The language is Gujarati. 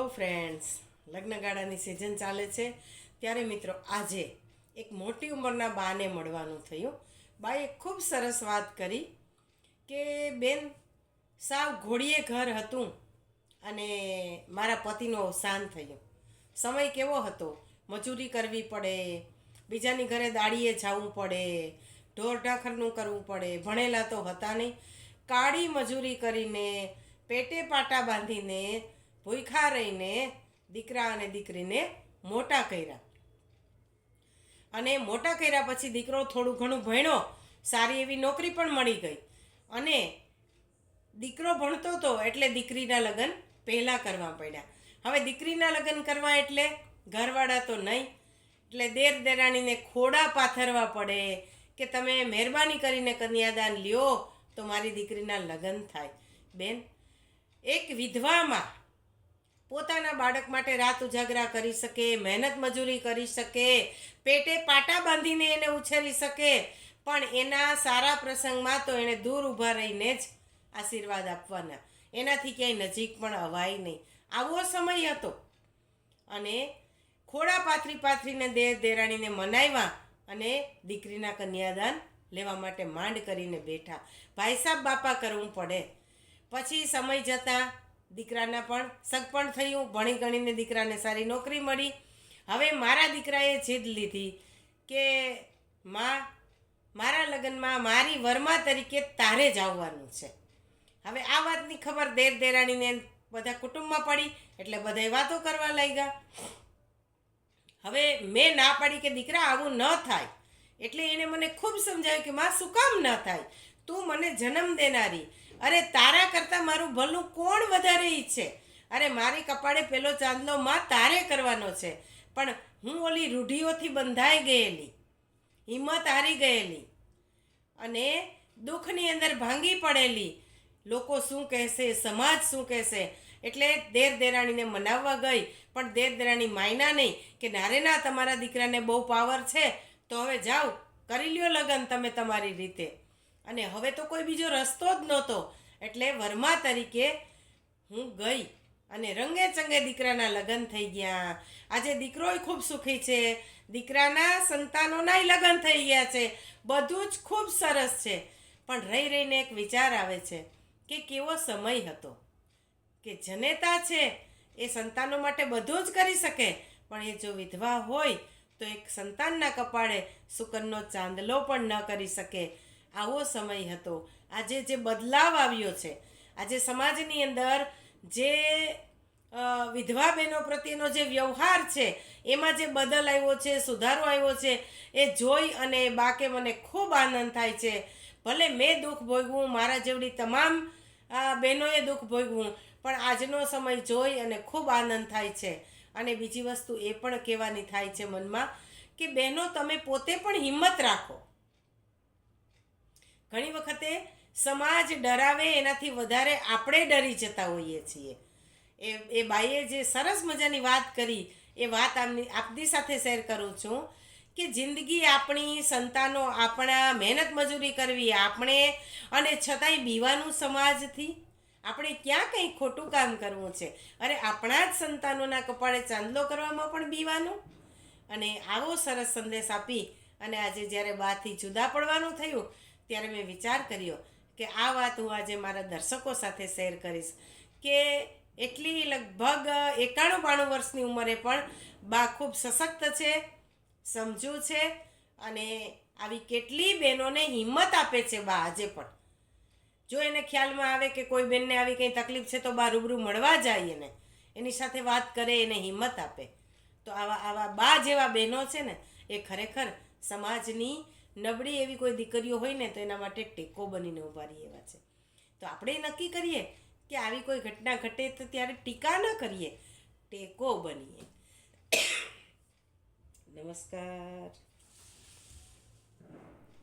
હેલો ફ્રેન્ડ્સ, લગ્નગાળાની સિઝન ચાલે છે ત્યારે મિત્રો આજે એક મોટી ઉંમરના બાને મળવાનું થયું. બાએ ખૂબ સરસ વાત કરી કે બેન, સાવ ઘોડીએ ઘર હતું અને મારા પતિનું અવસાન થયું. સમય કેવો હતો, મજૂરી કરવી પડે, બીજાની ઘરે દાડીએ જવું પડે, ઢોર ઢાખરનું કરવું પડે, ભણેલા તો હતા નહીં, કાળી મજૂરી કરીને પેટે પાટા બાંધીને ભૂખ્યા રહીને દીકરા અને દીકરીને મોટા કર્યા. અને મોટા કર્યા પછી દીકરો થોડું ઘણું ભણ્યો, સારી એવી નોકરી પણ મળી ગઈ. અને દીકરો ભણતો હતો એટલે દીકરીના લગ્ન પહેલાં કરવા પડ્યા. હવે દીકરીના લગ્ન કરવા એટલે ઘરવાળા તો નહીં, એટલે દેર દેરાણીને ખોડા પાથરવા પડે કે તમે મહેરબાની કરીને કન્યાદાન લ્યો તો મારી દીકરીના લગ્ન થાય. બેન, એક વિધવામાં પોતાના બાળક માટે રાત ઉજાગરા કરી શકે, મહેનત મજૂરી કરી શકે, પેટે પાટા બાંધીને એને ઉછેરી શકે, પણ એના સારા પ્રસંગમાં તો એણે દૂર ઊભા રહીને જ આશીર્વાદ આપવાના, એનાથી ક્યાંય નજીક પણ અવાય નહીં. આવો સમય હતો. અને ખોડા પાથરી પાથરીને દેર દેરાણીને મનાવ્યા અને દીકરીના કન્યાદાન લેવા માટે માંડ કરીને બેઠા. ભાઈ સાહેબ બાપા કરવું પડે. પછી સમય જતાં દીકરાના પણ સગપણ થયું, ભણી ગણીને દીકરાને સારી નોકરી મળી. હવે મારા દીકરાએ જીદ લીધી કે મારા લગ્નમાં મારી વરમા તરીકે તારે જ આવવાનું છે. હવે આ વાતની ખબર દેર દેરાણીને બધા કુટુંબમાં પડી એટલે બધાય વાતો કરવા લાગ્યા. હવે મેં ના પાડી કે દીકરા આવું ન થાય, એટલે એણે મને ખૂબ સમજાવ્યું કે માં શું કામ ન થાય, તું મને જન્મ દેનારી, અરે તારા કરતાં મારું ભલું કોણ વધારે ઈચ્છે, અરે મારી કપાળે પેલો ચાંદલો માં તારે કરવાનો છે. પણ હું ઓલી રૂઢિઓથી બંધાઈ ગયેલી, હિંમત હારી ગયેલી અને દુઃખની અંદર ભાંગી પડેલી, લોકો શું કહેશે, સમાજ શું કહેશે, એટલે દેર દેરાણીને મનાવવા ગઈ. પણ દેર દેરાણી માયના નહીં કે નારે ના, તમારા દીકરાને બહુ પાવર છે તો હવે જાઓ કરી લ્યો લગ્ન તમે તમારી રીતે. અને હવે તો કોઈ બીજો રસ્તો જ નહોતો, એટલે વરમા તરીકે હું ગઈ અને રંગે ચંગે દીકરાના લગ્ન થઈ ગયા. આજે દીકરોય ખૂબ સુખી છે, દીકરાના સંતાનોનાય લગ્ન થઈ ગયા છે, બધું જ ખૂબ સરસ છે. પણ રહી રહીને એક વિચાર આવે છે કે કેવો સમય હતો કે જનેતા છે એ સંતાનો માટે બધું જ કરી શકે, પણ એ જો વિધવા હોય તો એક સંતાનના કપાળે સુકનનો ચાંદલો પણ ન કરી શકે. આવો સમય હતો. આજે જે બદલાવ આવ્યો છે, આજે સમાજની અંદર જે વિધવા બહેનો પ્રત્યેનો જે વ્યવહાર છે એમાં જે બદલ આવ્યો છે, સુધારો આવ્યો છે, એ જોઈ અને બાકે મને ખૂબ આનંદ થાય છે. ભલે મેં દુઃખ ભોગવું, મારા જેવડી તમામ બહેનોએ દુઃખ ભોગવું, પણ આજનો સમય જોઈ અને ખૂબ આનંદ થાય છે. અને બીજી વસ્તુ એ પણ કહેવાની થાય છે મનમાં કે બહેનો, તમે પોતે પણ હિંમત રાખો. ઘણી વખતે સમાજ ડરાવે એનાથી વધારે આપણે ડરી જતા હોઈએ છીએ. એ બાઈએ જે સરસ મજાની વાત કરી એ વાત આપની સાથે શેર કરું છું કે જિંદગી આપણી, સંતાનો આપણા, મહેનત મજૂરી કરવી આપણે, અને છતાંય બીવાનું સમાજથી આપણે ક્યાં કંઈ ખોટું કામ કરવું છે. અરે આપણા જ સંતાનોના કપાળે ચાંદલો કરવામાં પણ બીવાનું. અને આવો સરસ સંદેશ આપી અને આજે જ્યારે બાથી જુદા પડવાનું થયું ત્યારે મેં વિચાર કર્યો કે આ વાત હું આજે મારા દર્શકો સાથે શેર કરીશ કે એટલી લગભગ 91-92 વર્ષની ઉંમરે પણ બા ખૂબ સશક્ત છે, સમજુ છે, અને આવી કેટલી બહેનોને હિંમત આપે છે બા આજે પણ. જો એને ખ્યાલમાં આવે કે કોઈ બેનને આવી કંઈ તકલીફ છે તો બા રૂબરૂ મળવા જાય, એને એની સાથે વાત કરે, એને હિંમત આપે. તો આવા બા જેવા બહેનો છે ને એ ખરેખર સમાજની નબળી એવી કોઈ દીકરીઓ હોય ને તો એના માટે ટેકો બનીને ઊભા રહે એવા છે. તો આપણે નક્કી કરીએ કે આવી કોઈ ઘટના ઘટે તો ત્યારે ટીકા ન કરીએ, ટેકો બનીએ. નમસ્કાર.